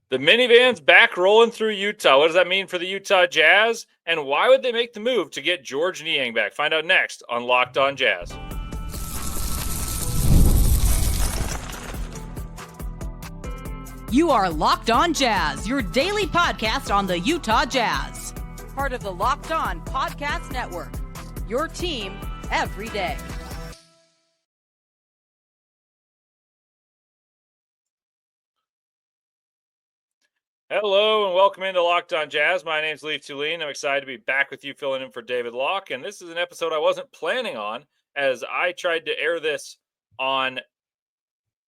The minivan's back rolling through Utah. What does that mean for the Utah Jazz? And why would they make the move to get George Niang back? Find out next on Locked On Jazz. You are Locked On Jazz, your daily podcast on the Utah Jazz. Part of the Locked On Podcast Network, your team every day. Hello and welcome into Locked On Jazz. My name's Leif Thulin. I'm excited to be back with you filling in for David Locke. And this is an episode I wasn't planning on, as I tried to air this on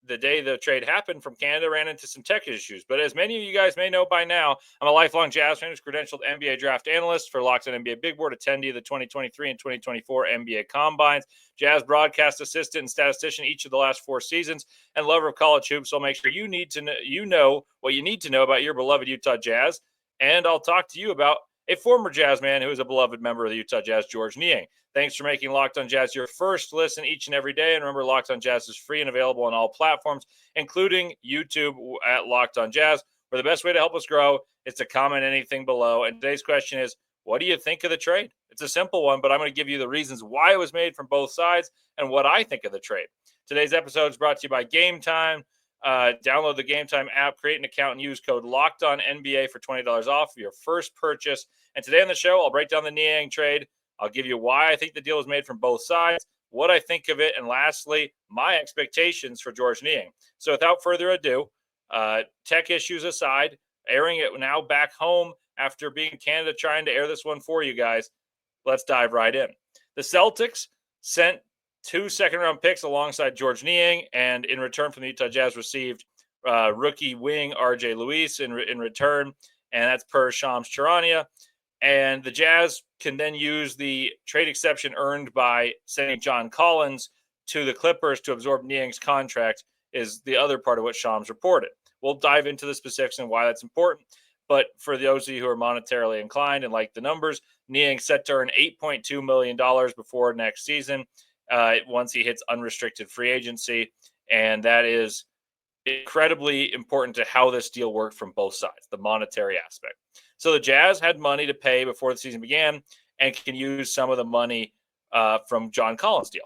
the day the trade happened from Canada, ran into some tech issues. But as many of you guys may know by now, I'm a lifelong Jazz fan who's credentialed NBA draft analyst for Locked On NBA Big Board, attendee of the 2023 and 2024 NBA Combines, Jazz broadcast assistant and statistician each of the last 4 seasons, and lover of college hoops. So I'll make sure you know what you need to know about your beloved Utah Jazz. And I'll talk to you about a former Jazz man who is a beloved member of the Utah Jazz, George Niang. Thanks for making Locked On Jazz your first listen each and every day. And remember, Locked On Jazz is free and available on all platforms, including YouTube at Locked On Jazz, where the best way to help us grow is to comment anything below. And today's question is, what do you think of the trade? It's a simple one, but I'm going to give you the reasons why it was made from both sides and what I think of the trade. Today's episode is brought to you by Game Time. Download the Game Time app, create an account, and use code LOCKEDONNBA for $20 off your first purchase. And today on the show, I'll break down the Niang trade. I'll give you why I think the deal was made from both sides, what I think of it, and lastly, my expectations for George Niang. So without further ado, tech issues aside, airing it now back home after being in Canada trying to air this one for you guys, let's dive right in. The Celtics sent 2 second-round picks alongside George Niang, and in return from the Utah Jazz received rookie wing RJ Luis in return, and that's per Shams Charania. And the Jazz can then use the trade exception earned by sending John Collins to the Clippers to absorb Niang's contract is the other part of what Shams reported. We'll dive into the specifics and why that's important. But for those of you who are monetarily inclined and like the numbers, Niang set to earn $8.2 million before next season once he hits unrestricted free agency. And that is incredibly important to how this deal worked from both sides, the monetary aspect. So the Jazz had money to pay before the season began and can use some of the money from John Collins' deal.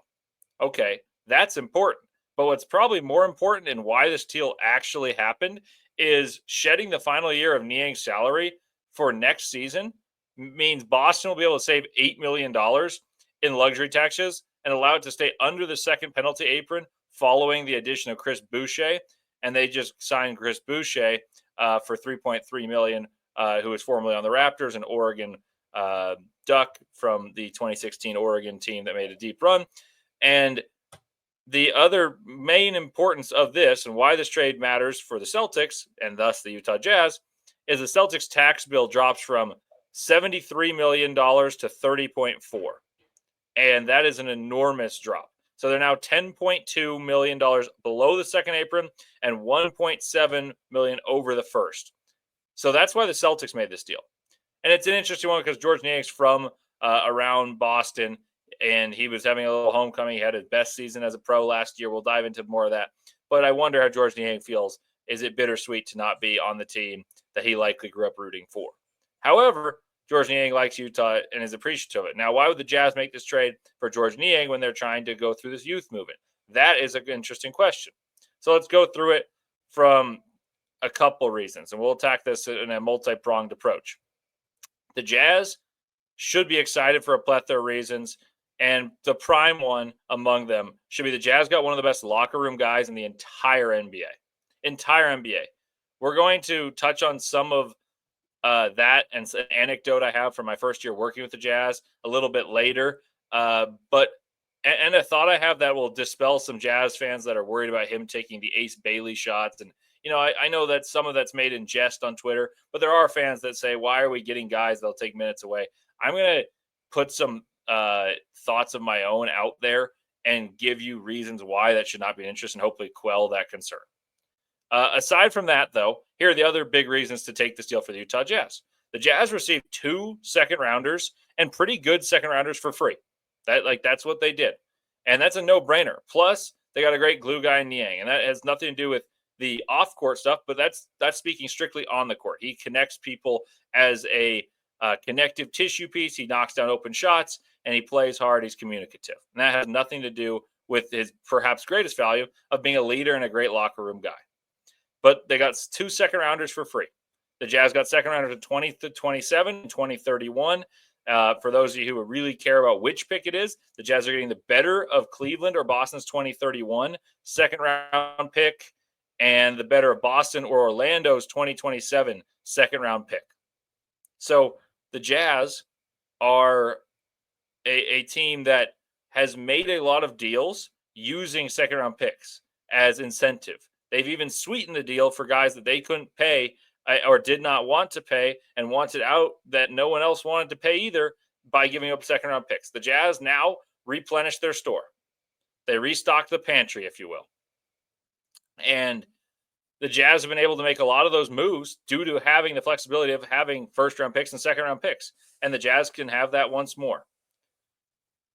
Okay, that's important. But what's probably more important and why this deal actually happened is shedding the final year of Niang's salary for next season means Boston will be able to save $8 million in luxury taxes and allow it to stay under the second penalty apron following the addition of Chris Boucher. And they just signed Chris Boucher for $3.3 million, who was formerly on the Raptors, an Oregon Duck from the 2016 Oregon team that made a deep run. And the other main importance of this and why this trade matters for the Celtics and thus the Utah Jazz is the Celtics tax bill drops from $73 million to $30.4. And that is an enormous drop. So they're now $10.2 million below the second apron and $1.7 million over the first. So that's why the Celtics made this deal. And it's an interesting one because George Niang's from around Boston, and he was having a little homecoming. He had his best season as a pro last year. We'll dive into more of that. But I wonder how George Niang feels. Is it bittersweet to not be on the team that he likely grew up rooting for? However, George Niang likes Utah and is appreciative of it. Now, why would the Jazz make this trade for George Niang when they're trying to go through this youth movement? That is an interesting question. So let's go through it from a couple reasons, and we'll attack this in a multi-pronged approach. The Jazz should be excited for a plethora of reasons, and the prime one among them should be the Jazz got one of the best locker room guys in the entire NBA. Entire NBA. We're going to touch on some of that and an anecdote I have from my first year working with the Jazz a little bit later. But a thought I have that will dispel some Jazz fans that are worried about him taking the Ace Bailey shots. And, you know, I know that some of that's made in jest on Twitter, but there are fans that say, why are we getting guys that'll take minutes away? I'm going to put some thoughts of my own out there and give you reasons why that should not be an interest and hopefully quell that concern. Aside from that, though, here are the other big reasons to take this deal for the Utah Jazz. The Jazz received 2 second-rounders and pretty good second-rounders for free. That's what they did. And that's a no-brainer. Plus, they got a great glue guy in Niang, and that has nothing to do with the off-court stuff, but that's speaking strictly on the court. He connects people as a connective tissue piece. He knocks down open shots, and he plays hard. He's communicative. And that has nothing to do with his perhaps greatest value of being a leader and a great locker room guy. But they got 2 second-rounders for free. The Jazz got second rounders in 2027 and 2031. For those of you who really care about which pick it is, the Jazz are getting the better of Cleveland or Boston's 2031 second-round pick and the better of Boston or Orlando's 2027 second-round pick. So the Jazz are a team that has made a lot of deals using second-round picks as incentive. They've even sweetened the deal for guys that they couldn't pay or did not want to pay and wanted out that no one else wanted to pay either by giving up second-round picks. The Jazz now replenish their store. They restock the pantry, if you will. And the Jazz have been able to make a lot of those moves due to having the flexibility of having first-round picks and second-round picks. And the Jazz can have that once more.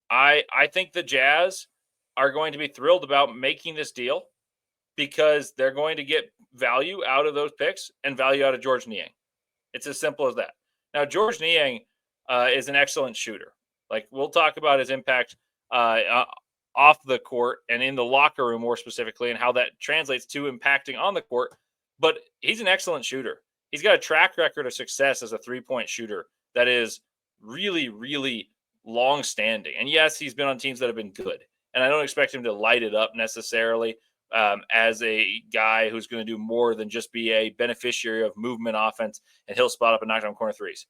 I think the Jazz are going to be thrilled about making this deal because they're going to get value out of those picks and value out of Georges Niang. It's as simple as that. Now, Georges Niang is an excellent shooter. Like, we'll talk about his impact off the court and in the locker room more specifically and how that translates to impacting on the court. But he's an excellent shooter. He's got a track record of success as a three-point shooter that is really, really long-standing. And yes, he's been on teams that have been good. And I don't expect him to light it up necessarily as a guy who's going to do more than just be a beneficiary of movement offense and he'll spot up and knock down corner threes.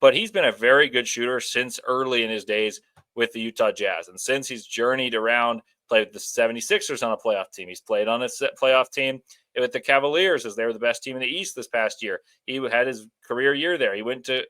But he's been a very good shooter since early in his days with the Utah Jazz. And since he's journeyed around, played with the 76ers on a playoff team. He's played on a playoff team with the Cavaliers as they were the best team in the East this past year. He had his career year there. He went to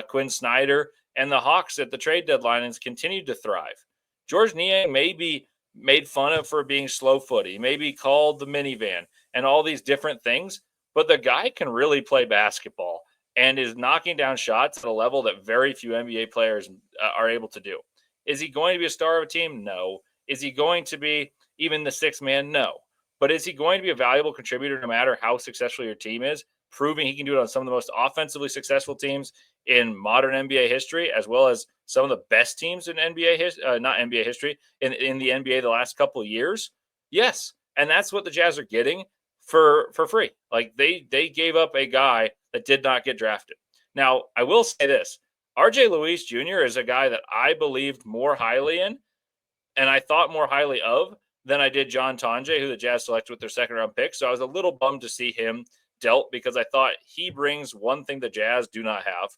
Quinn Snyder and the Hawks at the trade deadline and has continued to thrive. Georges Niang may be made fun of for being slow-footed. He may be called the minivan and all these different things, but the guy can really play basketball and is knocking down shots at a level that very few NBA players are able to do. Is he going to be a star of a team? No. Is he going to be even the sixth man? No. But is he going to be a valuable contributor no matter how successful your team is, proving he can do it on some of the most offensively successful teams in modern NBA history, as well as some of the best teams in NBA history, not NBA history, in the NBA the last couple of years? Yes. And that's what the Jazz are getting for free. Like they gave up a guy that did not get drafted. Now, I will say this. RJ Luis Jr. is a guy that I believed more highly in, and I thought more highly of than I did John Tonje, who the Jazz selected with their second-round pick. So I was a little bummed to see him dealt because I thought he brings one thing the Jazz do not have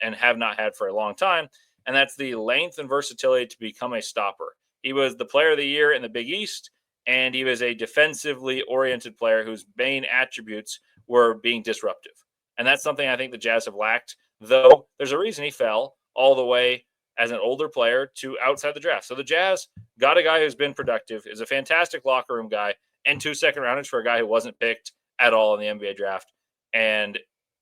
and have not had for a long time, and that's the length and versatility to become a stopper. He was the player of the year in the Big East, and he was a defensively oriented player whose main attributes were being disruptive. And that's something I think the Jazz have lacked, though there's a reason he fell all the way as an older player to outside the draft. So the Jazz got a guy who's been productive, is a fantastic locker room guy, and 2 second-rounders for a guy who wasn't picked at all in the NBA draft and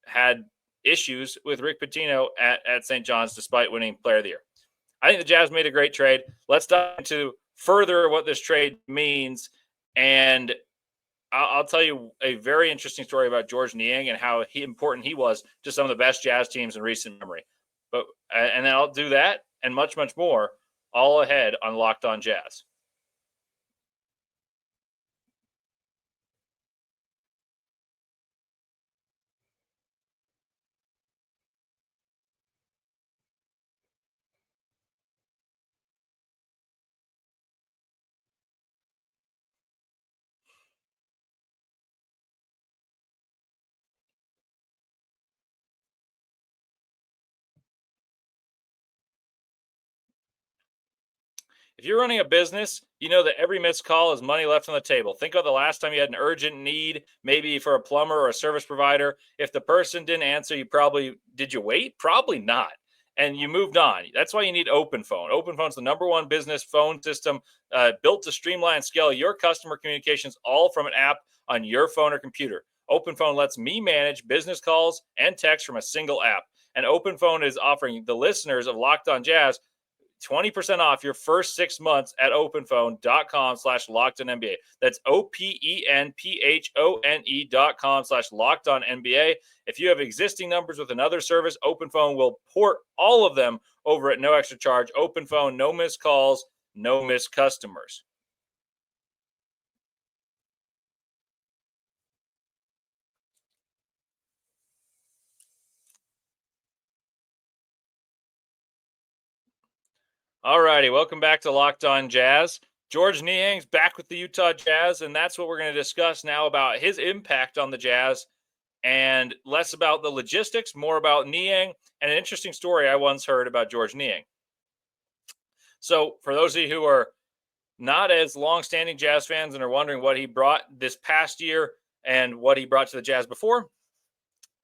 had issues with Rick Pitino at St. John's despite winning Player of the Year. I think the Jazz made a great trade. Let's dive into further what this trade means. And I'll tell you a very interesting story about Georges Niang and how important he was to some of the best Jazz teams in recent memory. And then I'll do that and much, much more all ahead on Locked On Jazz. If you're running a business, you know that every missed call is money left on the table. Think of the last time you had an urgent need, maybe for a plumber or a service provider. If the person didn't answer, did you wait? Probably not. And you moved on. That's why you need OpenPhone. OpenPhone's the #1 business phone system built to streamline and scale your customer communications all from an app on your phone or computer. OpenPhone lets me manage business calls and texts from a single app. And OpenPhone is offering the listeners of Locked On Jazz 20% off your first 6 months at openphone.com/lockedonnba. That's openphone.com/lockedonnba. If you have existing numbers with another service, OpenPhone will port all of them over at no extra charge. OpenPhone, no missed calls, no missed customers. All righty, welcome back to Locked On Jazz. Georges Niang's back with the Utah Jazz, and that's what we're going to discuss now about his impact on the Jazz, and less about the logistics, more about Niang, and an interesting story I once heard about Georges Niang. So, for those of you who are not as long-standing Jazz fans and are wondering what he brought this past year and what he brought to the Jazz before,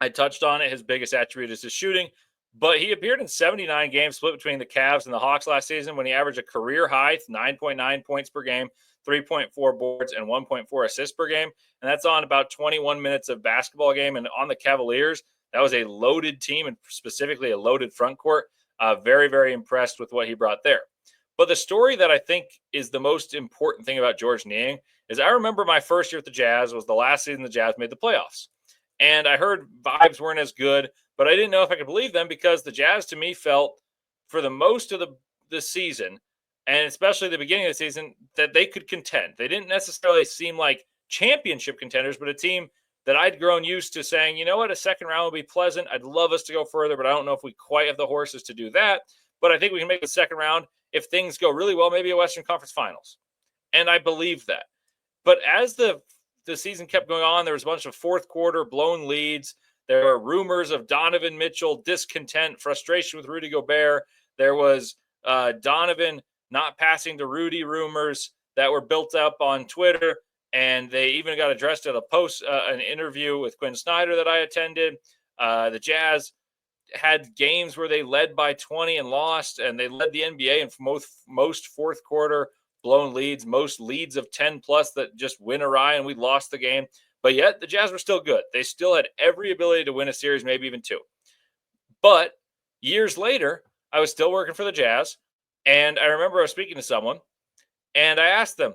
I touched on it. His biggest attribute is his shooting. But he appeared in 79 games split between the Cavs and the Hawks last season when he averaged a career high 9.9 points per game, 3.4 boards, and 1.4 assists per game. And that's on about 21 minutes of basketball game. And on the Cavaliers, that was a loaded team and specifically a loaded front court. Very, very impressed with what he brought there. But the story that I think is the most important thing about Georges Niang is I remember my first year at the Jazz was the last season the Jazz made the playoffs. And I heard vibes weren't as good, but I didn't know if I could believe them because the Jazz, to me, felt for the most of the season, and especially the beginning of the season, that they could contend. They didn't necessarily seem like championship contenders, but a team that I'd grown used to saying, you know what, a second round would be pleasant. I'd love us to go further, but I don't know if we quite have the horses to do that. But I think we can make the second round if things go really well, maybe a Western Conference Finals. And I believe that. But as the season kept going on, there was a bunch of fourth quarter blown leads. There were rumors of Donovan Mitchell discontent, frustration with Rudy Gobert. There was Donovan not passing to Rudy rumors that were built up on Twitter. And they even got addressed at an interview with Quinn Snyder that I attended. The Jazz had games where they led by 20 and lost, and they led the NBA in most fourth quarter blown leads, most leads of 10 plus that just went awry and we lost the game. But yet the Jazz were still good. They still had every ability to win a series, maybe even two. But years later, I was still working for the Jazz, and I remember I was speaking to someone, and I asked them,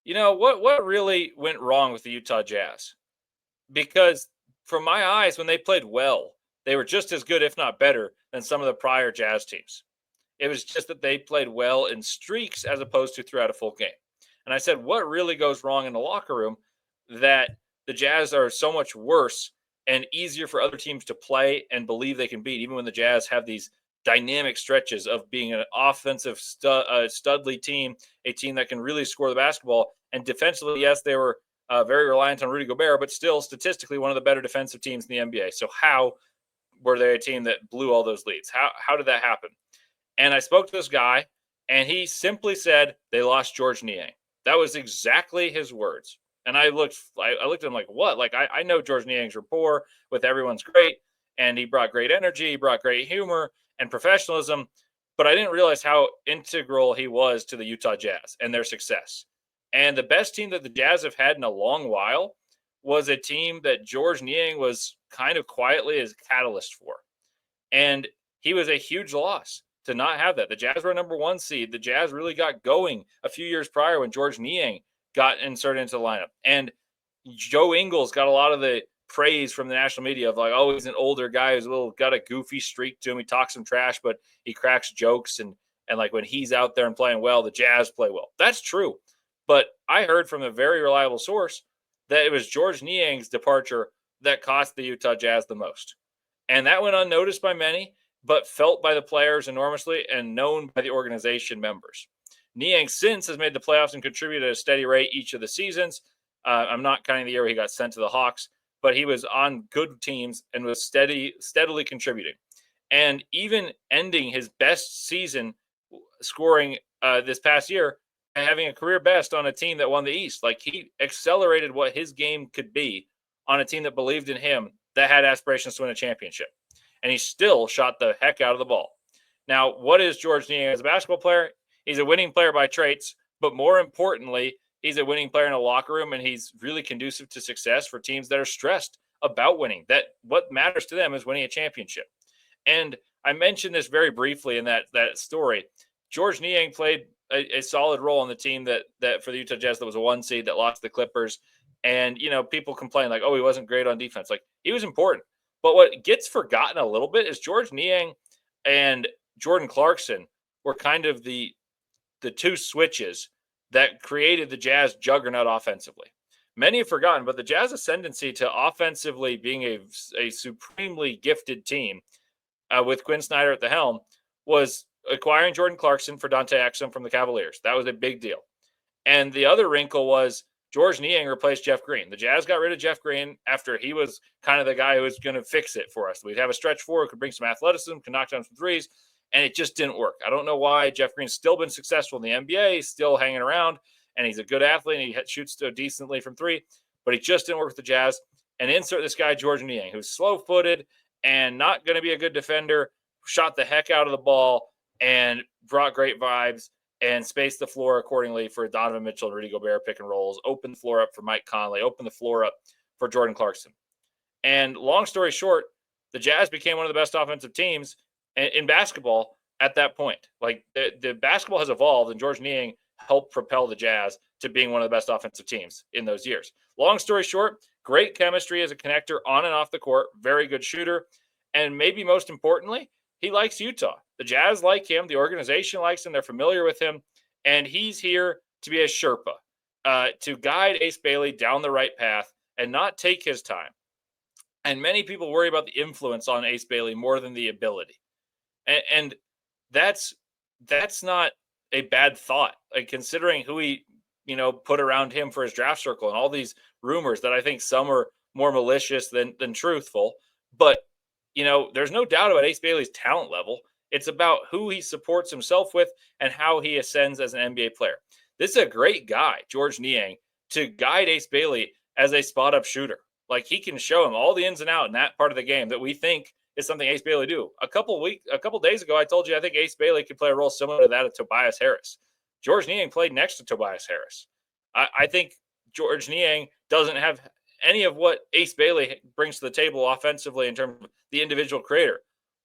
you know, what really went wrong with the Utah Jazz? Because from my eyes, when they played well, they were just as good, if not better, than some of the prior Jazz teams. It was just that they played well in streaks as opposed to throughout a full game. And I said, what really goes wrong in the locker room that the Jazz are so much worse and easier for other teams to play and believe they can beat, even when the Jazz have these dynamic stretches of being an offensive studly team, a team that can really score the basketball. And defensively, yes, they were very reliant on Rudy Gobert, but still statistically one of the better defensive teams in the NBA. So how were they a team that blew all those leads? How did that happen? And I spoke to this guy, and he simply said they lost Georges Niang. That was exactly his words. And I looked at him like, what? Like, I know Georges Niang's rapport with everyone's great, and he brought great energy, he brought great humor and professionalism, but I didn't realize how integral he was to the Utah Jazz and their success. And the best team that the Jazz have had in a long while was a team that Georges Niang was kind of quietly as a catalyst for. And he was a huge loss to not have that. The Jazz were a number one seed. The Jazz really got going a few years prior when Georges Niang got inserted into the lineup. And Joe Ingles got a lot of the praise from the national media of like, oh, he's an older guy who's got a goofy streak to him. He talks some trash, but he cracks jokes. And like when he's out there and playing well, the Jazz play well. That's true. But I heard from a very reliable source that it was Georges Niang's departure that cost the Utah Jazz the most. And that went unnoticed by many, but felt by the players enormously and known by the organization members. Niang since has made the playoffs and contributed at a steady rate each of the seasons. I'm not counting the year where he got sent to the Hawks, but he was on good teams and was steadily contributing. And even ending his best season scoring this past year, and having a career best on a team that won the East. Like, he accelerated what his game could be on a team that believed in him, that had aspirations to win a championship. And he still shot the heck out of the ball. Now, what is Georges Niang as a basketball player? He's a winning player by traits, but more importantly, he's a winning player in a locker room, and he's really conducive to success for teams that are stressed about winning. That what matters to them is winning a championship. And I mentioned this very briefly in that story. George Niang played a solid role on the team that for the Utah Jazz that was a 1 seed that lost to the Clippers. And, people complain like, oh, he wasn't great on defense. Like, he was important. But what gets forgotten a little bit is George Niang and Jordan Clarkson were kind of the two switches that created the Jazz juggernaut offensively. Many have forgotten, but the Jazz ascendancy to offensively being a supremely gifted team with Quinn Snyder at the helm was acquiring Jordan Clarkson for Dante Exum from the Cavaliers. That was a big deal. And the other wrinkle was George Niang replaced Jeff Green. The Jazz got rid of Jeff Green after he was kind of the guy who was going to fix it for us. We'd have a stretch forward, could bring some athleticism, could knock down some threes, and it just didn't work. I don't know why. Jeff Green's still been successful in the NBA. He's still hanging around, and he's a good athlete, and he shoots decently from three, but he just didn't work with the Jazz. And insert this guy, George Niang, who's slow-footed and not going to be a good defender, shot the heck out of the ball, and brought great vibes and spaced the floor accordingly for Donovan Mitchell and Rudy Gobert pick and rolls, opened the floor up for Mike Conley, opened the floor up for Jordan Clarkson. And long story short, the Jazz became one of the best offensive teams in basketball at that point. Like the basketball has evolved, and George Niang helped propel the Jazz to being one of the best offensive teams in those years. Long story short, great chemistry as a connector on and off the court, very good shooter, and maybe most importantly, he likes Utah. The Jazz like him. The organization likes him. They're familiar with him. And he's here to be a Sherpa, to guide Ace Bailey down the right path and not take his time. And many people worry about the influence on Ace Bailey more than the ability. And that's not a bad thought, like considering who he, put around him for his draft circle and all these rumors that I think some are more malicious than truthful. But there's no doubt about Ace Bailey's talent level. It's about who he supports himself with and how he ascends as an NBA player. This is a great guy, George Niang, to guide Ace Bailey as a spot-up shooter. Like, he can show him all the ins and outs in that part of the game that we think is something Ace Bailey do. A couple days ago, I told you I think Ace Bailey could play a role similar to that of Tobias Harris. George Niang played next to Tobias Harris. I think George Niang doesn't have any of what Ace Bailey brings to the table offensively in terms of the individual creator.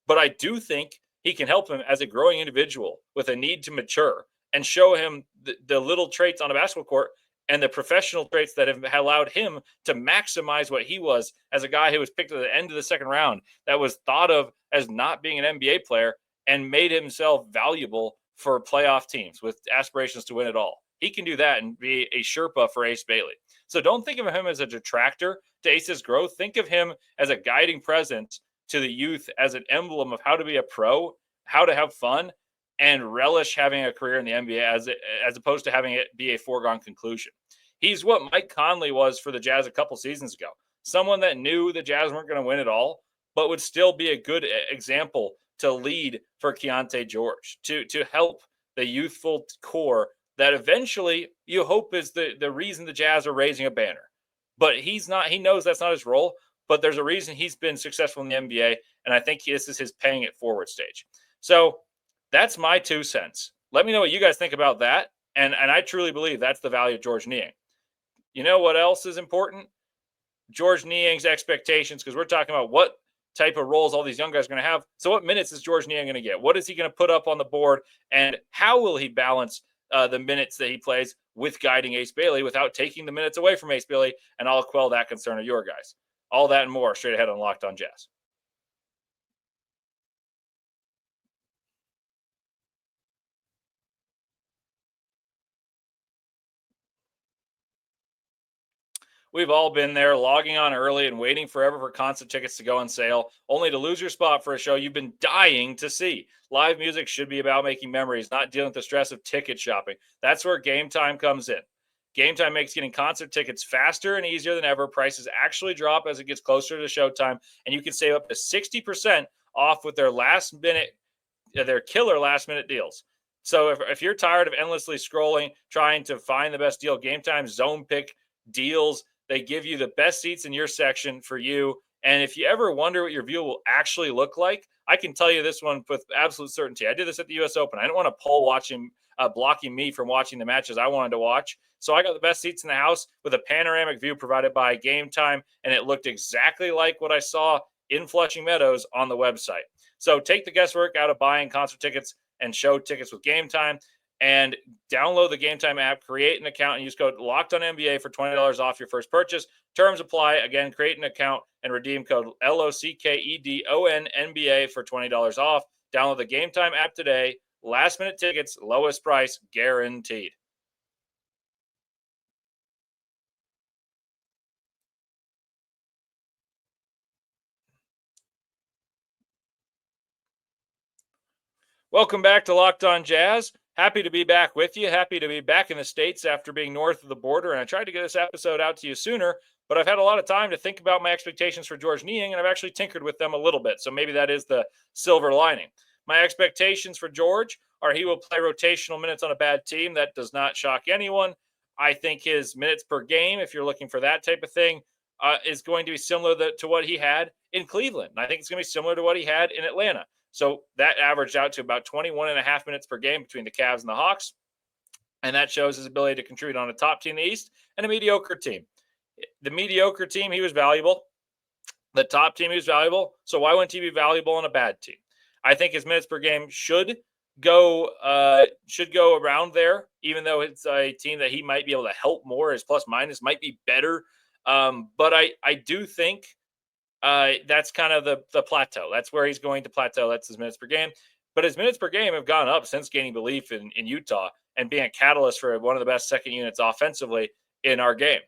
But I do think he can help him as a growing individual with a need to mature and show him the little traits on a basketball court and the professional traits that have allowed him to maximize what he was as a guy who was picked at the end of the second round, that was thought of as not being an NBA player and made himself valuable for playoff teams with aspirations to win it all. He can do that and be a Sherpa for Ace Bailey. So don't think of him as a detractor to Ace's growth. Think of him as a guiding presence to the youth, as an emblem of how to be a pro, how to have fun, and relish having a career in the NBA as opposed to having it be a foregone conclusion. He's what Mike Conley was for the Jazz a couple seasons ago. Someone that knew the Jazz weren't going to win it all, but would still be a good example to lead for Keontae George, to help the youthful core that eventually you hope is the reason the Jazz are raising a banner. But he knows that's not his role, but there's a reason he's been successful in the NBA, and I think this is his paying it forward stage. So that's my 2 cents. Let me know what you guys think about that, and I truly believe that's the value of George Niang. You know what else is important? George Niang's expectations, because we're talking about what type of roles all these young guys are going to have. So what minutes is George Niang going to get? What is he going to put up on the board, and how will he balance the minutes that he plays with guiding Ace Bailey without taking the minutes away from Ace Bailey? And I'll quell that concern of your guys. All that and more straight ahead on Locked On Jazz. We've all been there, logging on early and waiting forever for concert tickets to go on sale, only to lose your spot for a show you've been dying to see. Live music should be about making memories, not dealing with the stress of ticket shopping. That's where Game Time comes in. Game Time makes getting concert tickets faster and easier than ever. Prices actually drop as it gets closer to showtime, and you can save up to 60% off with their killer last-minute deals. So if you're tired of endlessly scrolling, trying to find the best deal, Game Time zone pick deals. They give you the best seats in your section for you. And if you ever wonder what your view will actually look like, I can tell you this one with absolute certainty. I did this at the U.S. Open. I didn't want a poll blocking me from watching the matches I wanted to watch. So I got the best seats in the house with a panoramic view provided by Game Time, and it looked exactly like what I saw in Flushing Meadows on the website. So take the guesswork out of buying concert tickets. and show tickets with Game Time. And download the Game Time app, create an account, and use code LOCKEDONNBA for $20 off your first purchase. Terms apply. Again, create an account and redeem code LOCKEDONNBA for $20 off. Download the Game Time app today. Last minute tickets, lowest price guaranteed. Welcome back to Locked On Jazz. Happy to be back with you. Happy to be back in the States after being north of the border. And I tried to get this episode out to you sooner, but I've had a lot of time to think about my expectations for George Niang, and I've actually tinkered with them a little bit. So maybe that is the silver lining. My expectations for George are he will play rotational minutes on a bad team. That does not shock anyone. I think his minutes per game, if you're looking for that type of thing, is going to be similar to what he had in Cleveland. And I think it's going to be similar to what he had in Atlanta. So that averaged out to about 21 and a half minutes per game between the Cavs and the Hawks. And that shows his ability to contribute on a top team in the East and a mediocre team. The mediocre team, he was valuable. The top team, he was valuable. So why wouldn't he be valuable on a bad team? I think his minutes per game should go around there, even though it's a team that he might be able to help more. His plus minus might be better. But I do think that's kind of the plateau. That's where he's going to plateau. That's his minutes per game. But his minutes per game have gone up since gaining belief in Utah and being a catalyst for one of the best second units offensively in our game.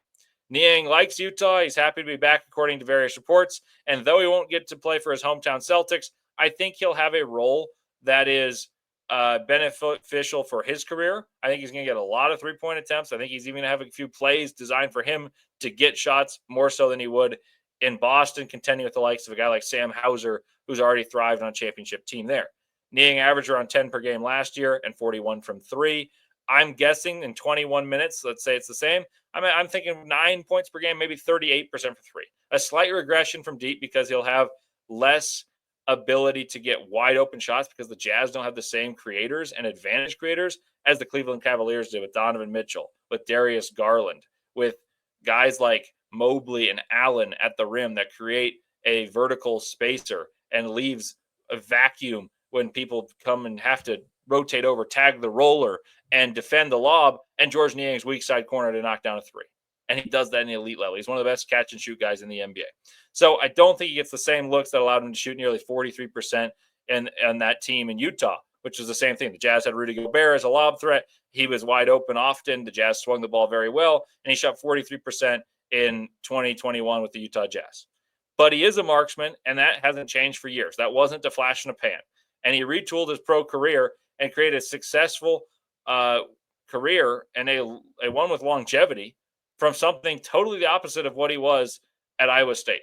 Niang likes Utah. He's happy to be back, according to various reports. And though he won't get to play for his hometown Celtics, I think he'll have a role that is beneficial for his career. I think he's going to get a lot of three-point attempts. I think he's even going to have a few plays designed for him to get shots more so than he would in Boston, contending with the likes of a guy like Sam Hauser, who's already thrived on a championship team there. Niang averaged around 10 per game last year and 41 from three. I'm guessing in 21 minutes, let's say it's the same. I'm thinking 9 points per game, maybe 38% for three. A slight regression from deep because he'll have less ability to get wide open shots because the Jazz don't have the same creators and advantage creators as the Cleveland Cavaliers did with Donovan Mitchell, with Darius Garland, with guys like Mobley and Allen at the rim that create a vertical spacer and leaves a vacuum when people come and have to rotate over, tag the roller, and defend the lob, and George Niang's weak side corner to knock down a three. And he does that in the elite level. He's one of the best catch and shoot guys in the NBA. So I don't think he gets the same looks that allowed him to shoot nearly 43% in that team in Utah, which is the same thing. The Jazz had Rudy Gobert as a lob threat. He was wide open often. The Jazz swung the ball very well, and he shot 43% in 2021 with the Utah Jazz. But he is a marksman, and that hasn't changed for years. That wasn't a flash in a pan. And he retooled his pro career and created a successful career and a one with longevity from something totally the opposite of what he was at Iowa State.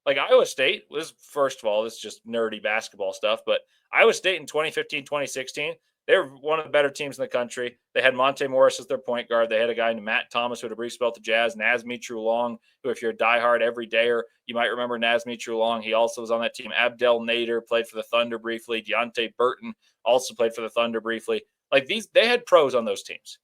Like Iowa State was, first of all, this is just nerdy basketball stuff, but Iowa State in 2015, 2016, they were one of the better teams in the country. They had Monte Morris as their point guard. They had a guy named Matt Thomas who had a brief spell at the Jazz, Nazmi Trulong, who if you're a diehard everydayer, you might remember Nazmi Trulong. He also was on that team. Abdel Nader played for the Thunder briefly. Deontay Burton also played for the Thunder briefly. Like they had pros on those teams.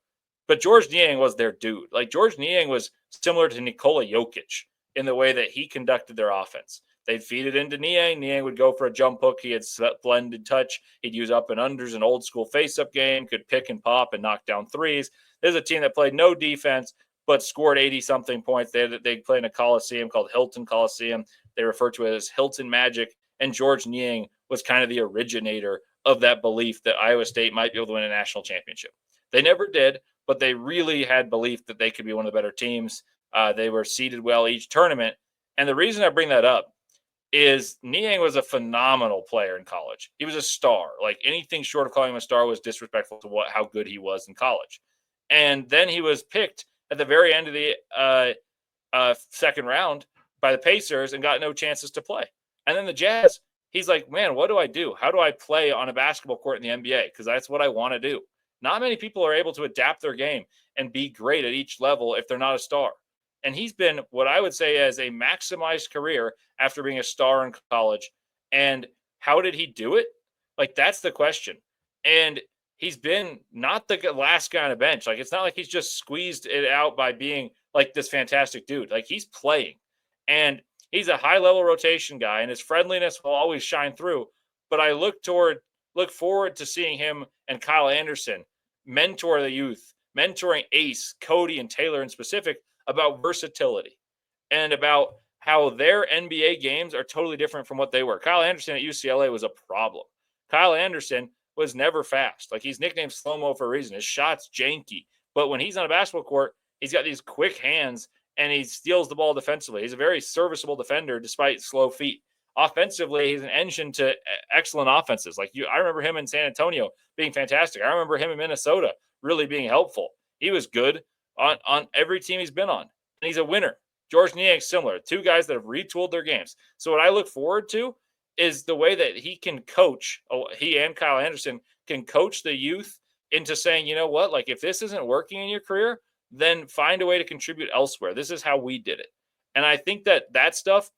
But George Niang was their dude. Like George Niang was similar to Nikola Jokic in the way that he conducted their offense. They'd feed it into Niang. Niang would go for a jump hook. He had blended touch. He'd use up and unders, an old school face-up game, could pick and pop and knock down threes. There's a team that played no defense but scored 80-something points. They played in a coliseum called Hilton Coliseum. They refer to it as Hilton Magic. And George Niang was kind of the originator of that belief that Iowa State might be able to win a national championship. They never did, but they really had belief that they could be one of the better teams. They were seeded well each tournament. And the reason I bring that up is Niang was a phenomenal player in college. He was a star. Like anything short of calling him a star was disrespectful to how good he was in college. And then he was picked at the very end of the second round by the Pacers and got no chances to play. And then the Jazz, he's like, man, what do I do? How do I play on a basketball court in the NBA? Because that's what I want to do. Not many people are able to adapt their game and be great at each level if they're not a star. And he's been what I would say as a maximized career after being a star in college. And how did he do it? Like, that's the question. And he's been not the last guy on a bench. Like, it's not like he's just squeezed it out by being like this fantastic dude. Like, he's playing. And he's a high-level rotation guy, and his friendliness will always shine through. But I look look forward to seeing him and Kyle Anderson mentor the youth, mentoring Ace, Cody, and Taylor in specific about versatility and about how their NBA games are totally different from what they were. Kyle Anderson at UCLA was a problem. Kyle Anderson was never fast. Like, he's nicknamed slow-mo for a reason. His shot's janky. But when he's on a basketball court, he's got these quick hands and he steals the ball defensively. He's a very serviceable defender despite slow feet. Offensively, he's an engine to excellent offenses. I remember him in San Antonio being fantastic. I remember him in Minnesota really being helpful. He was good on every team he's been on. And he's a winner. Georges Niang, similar. Two guys that have retooled their games. So what I look forward to is the way that he can coach, he and Kyle Anderson can coach the youth into saying, you know what, like, if this isn't working in your career, then find a way to contribute elsewhere. This is how we did it. And I think that stuff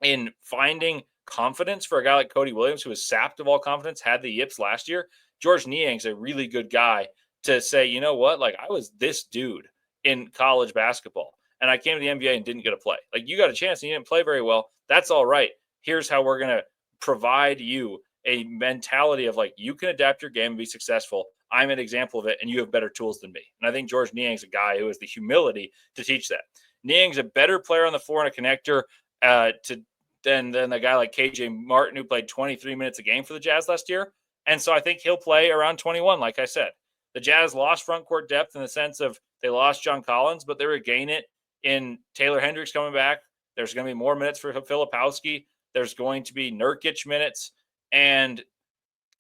in finding confidence for a guy like Cody Williams, who was sapped of all confidence, had the yips last year, Georges Niang's a really good guy to say, you know what, like, I was this dude in college basketball and I came to the NBA and didn't get to play. Like, you got a chance and you didn't play very well. That's all right. Here's how we're going to provide you a mentality of, like, you can adapt your game and be successful. I'm an example of it, and you have better tools than me. And I think Georges Niang's a guy who has the humility to teach that. Niang's a better player on the floor and a connector than a guy like KJ Martin, who played 23 minutes a game for the Jazz last year. And so I think he'll play around 21, like I said. The Jazz lost front court depth in the sense of they lost John Collins, but they regain it in Taylor Hendricks coming back. There's going to be more minutes for Filipowski. There's going to be Nurkic minutes, and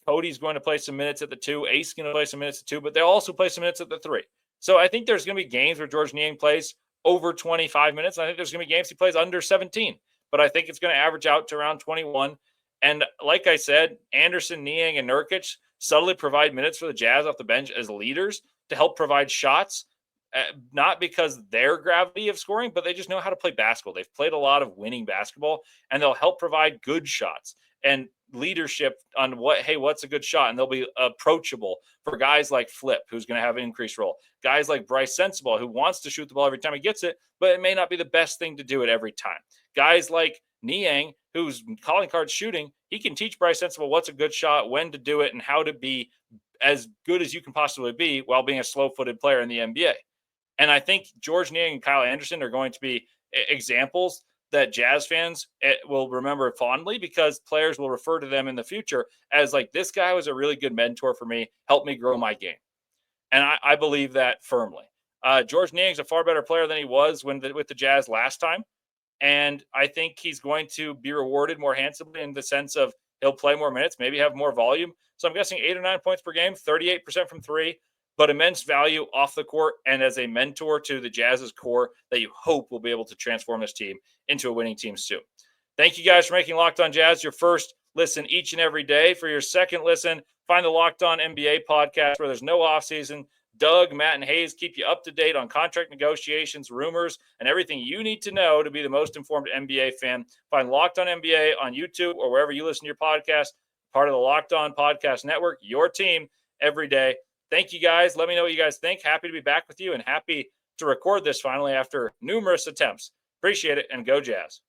Cody's going to play some minutes at the 2. Ace is going to play some minutes at 2, but they'll also play some minutes at the 3. So I think there's going to be games where Georges Niang plays over 25 minutes. I think there's going to be games he plays under 17, but I think it's going to average out to around 21. And like I said, Anderson, Niang, and Nurkic subtly provide minutes for the Jazz off the bench as leaders to help provide shots, not because their gravity of scoring, but they just know how to play basketball. They've played a lot of winning basketball, and they'll help provide good shots and leadership on what's a good shot. And they'll be approachable for guys like Flip, who's going to have an increased role. Guys like Bryce Sensabaugh, who wants to shoot the ball every time he gets it, but it may not be the best thing to do it every time. Guys like Niang, who's calling card shooting, he can teach Bryce Sensabaugh what's a good shot, when to do it, and how to be as good as you can possibly be while being a slow-footed player in the NBA. And I think Georges Niang and Kyle Anderson are going to be examples that Jazz fans will remember fondly, because players will refer to them in the future as, like, this guy was a really good mentor for me, helped me grow my game. And I believe that firmly. Georges Niang's a far better player than he was with the Jazz last time. And I think he's going to be rewarded more handsomely in the sense of he'll play more minutes, maybe have more volume. So I'm guessing 8 or 9 points per game, 38% from 3, but immense value off the court and as a mentor to the Jazz's core that you hope will be able to transform this team into a winning team soon. Thank you guys for making Locked On Jazz your first listen each and every day. For your second listen, find the Locked On NBA podcast, where there's no offseason. Doug, Matt, and Hayes keep you up to date on contract negotiations, rumors, and everything you need to know to be the most informed NBA fan. Find Locked On NBA on YouTube or wherever you listen to your podcast. Part of the Locked On Podcast Network, your team every day. Thank you guys. Let me know what you guys think. Happy to be back with you and happy to record this finally after numerous attempts. Appreciate it, and go Jazz.